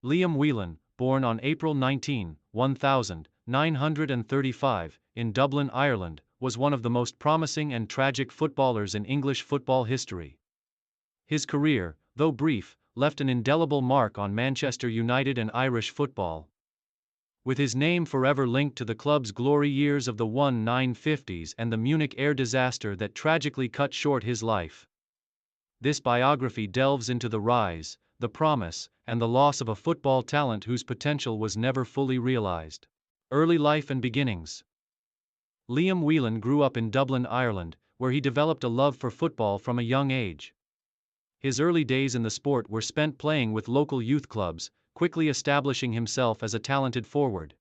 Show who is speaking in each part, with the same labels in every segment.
Speaker 1: Liam Whelan, born on April 19, 1935, in Dublin, Ireland, was one of the most promising and tragic footballers in English football history. His career, though brief, left an indelible mark on Manchester United and Irish football. With his name forever linked to the club's glory years of the 1950s and the Munich air disaster that tragically cut short his life. This biography delves into the rise, the promise, and the loss of a football talent whose potential was never fully realized. Early life and beginnings. Liam Whelan grew up in Dublin, Ireland, where he developed a love for football from a young age. His early days in the sport were spent playing with local youth clubs, quickly establishing himself as a talented forward.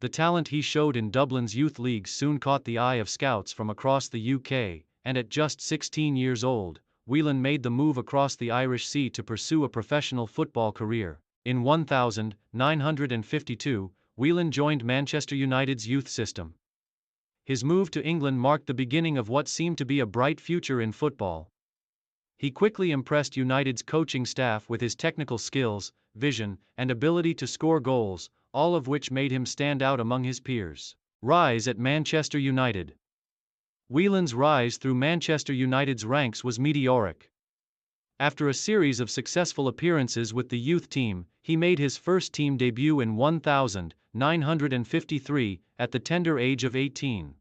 Speaker 1: The talent he showed in Dublin's youth leagues soon caught the eye of scouts from across the UK, and at just 16 years old, Whelan made the move across the Irish Sea to pursue a professional football career. In 1952, Whelan joined Manchester United's youth system. His move to England marked the beginning of what seemed to be a bright future in football. He quickly impressed United's coaching staff with his technical skills, vision, and ability to score goals, all of which made him stand out among his peers. Rise at Manchester United. Whelan's rise through Manchester United's ranks was meteoric. After a series of successful appearances with the youth team, he made his first team debut in 1953, at the tender age of 18.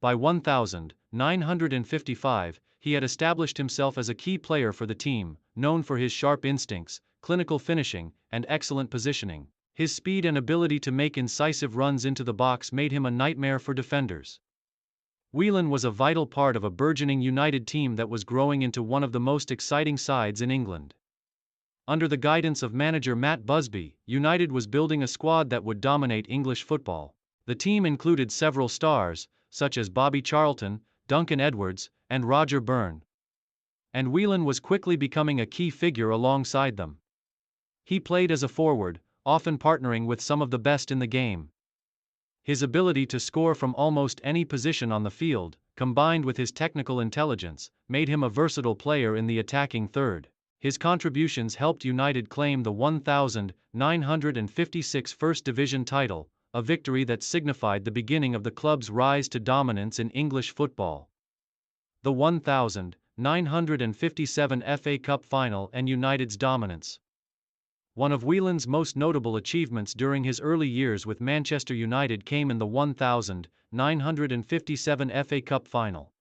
Speaker 1: By 1955, he had established himself as a key player for the team, known for his sharp instincts, clinical finishing, and excellent positioning. His speed and ability to make incisive runs into the box made him a nightmare for defenders. Whelan was a vital part of a burgeoning United team that was growing into one of the most exciting sides in England. Under the guidance of manager Matt Busby, United was building a squad that would dominate English football. The team included several stars, such as Bobby Charlton, Duncan Edwards, and Roger Byrne. And Whelan was quickly becoming a key figure alongside them. He played as a forward, often partnering with some of the best in the game. His ability to score from almost any position on the field, combined with his technical intelligence, made him a versatile player in the attacking third. His contributions helped United claim the 1956 First Division title, a victory that signified the beginning of the club's rise to dominance in English football. The 1957 FA Cup final and United's dominance. One of Whelan's most notable achievements during his early years with Manchester United came in the 1957 FA Cup final.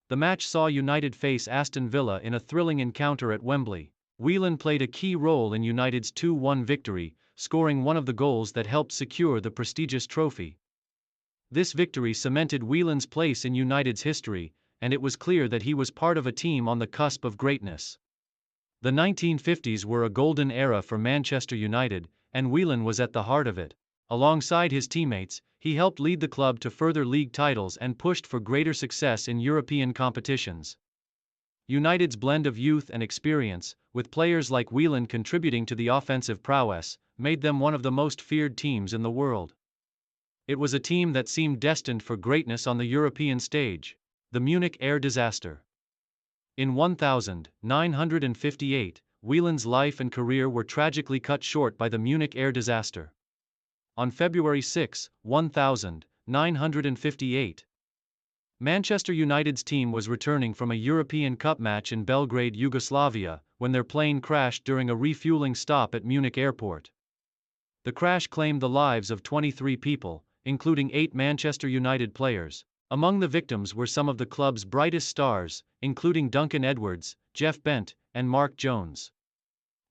Speaker 1: The match saw United face Aston Villa in a thrilling encounter at Wembley. Whelan played a key role in United's 2-1 victory, scoring one of the goals that helped secure the prestigious trophy. This victory cemented Whelan's place in United's history, and it was clear that he was part of a team on the cusp of greatness. The 1950s were a golden era for Manchester United, and Whelan was at the heart of it. Alongside his teammates, he helped lead the club to further league titles and pushed for greater success in European competitions. United's blend of youth and experience, with players like Whelan contributing to the offensive prowess, made them one of the most feared teams in the world. It was a team that seemed destined for greatness on the European stage. The Munich air disaster. In 1958, Whelan's life and career were tragically cut short by the Munich air disaster. On February 6, 1958, Manchester United's team was returning from a European Cup match in Belgrade, Yugoslavia, when their plane crashed during a refueling stop at Munich airport. The crash claimed the lives of 23 people, including 8 Manchester United players. Among the victims were some of the club's brightest stars, including Duncan Edwards, Jeff Bent, and Mark Jones.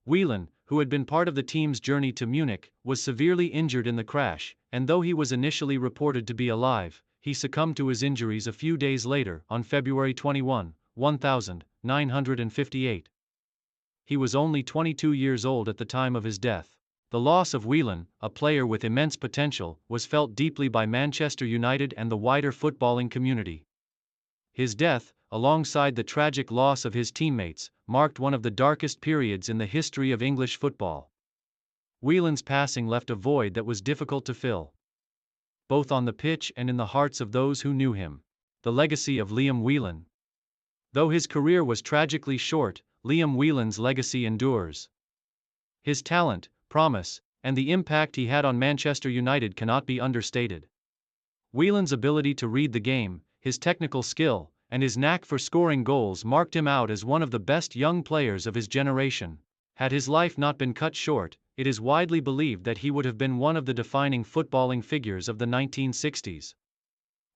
Speaker 1: Whelan, who had been part of the team's journey to Munich, was severely injured in the crash, and though he was initially reported to be alive, he succumbed to his injuries a few days later, on February 21, 1958. He was only 22 years old at the time of his death. The loss of Whelan, a player with immense potential, was felt deeply by Manchester United and the wider footballing community. His death, alongside the tragic loss of his teammates, marked one of the darkest periods in the history of English football. Whelan's passing left a void that was difficult to fill, both on the pitch and in the hearts of those who knew him. The legacy of Liam Whelan. Though his career was tragically short, Liam Whelan's legacy endures. His talent, promise, and the impact he had on Manchester United cannot be understated. Whelan's ability to read the game, his technical skill, and his knack for scoring goals marked him out as one of the best young players of his generation. Had his life not been cut short, it is widely believed that he would have been one of the defining footballing figures of the 1960s.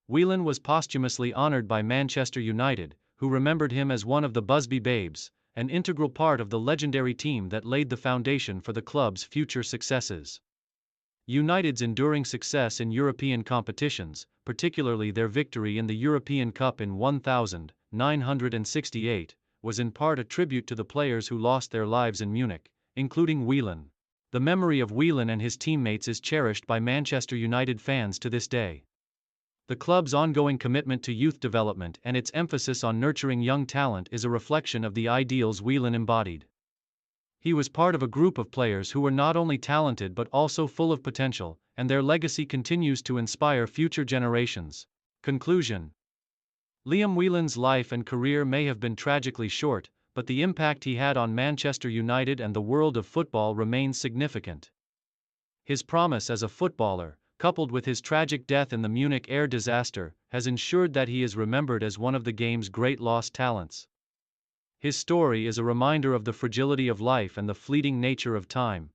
Speaker 1: Whelan was posthumously honored by Manchester United, who remembered him as one of the Busby Babes, an integral part of the legendary team that laid the foundation for the club's future successes. United's enduring success in European competitions, particularly their victory in the European Cup in 1968, was in part a tribute to the players who lost their lives in Munich, including Whelan. The memory of Whelan and his teammates is cherished by Manchester United fans to this day. The club's ongoing commitment to youth development and its emphasis on nurturing young talent is a reflection of the ideals Whelan embodied. He was part of a group of players who were not only talented but also full of potential, and their legacy continues to inspire future generations. Conclusion: Liam Whelan's life and career may have been tragically short, but the impact he had on Manchester United and the world of football remains significant. His promise as a footballer, coupled with his tragic death in the Munich air disaster, has ensured that he is remembered as one of the game's great lost talents. His story is a reminder of the fragility of life and the fleeting nature of time.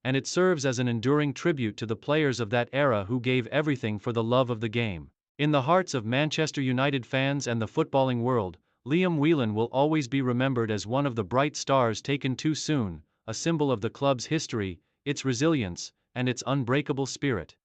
Speaker 1: And it serves as an enduring tribute to the players of that era who gave everything for the love of the game. In the hearts of Manchester United fans and the footballing world, Liam Whelan will always be remembered as one of the bright stars taken too soon, a symbol of the club's history, its resilience, and its unbreakable spirit.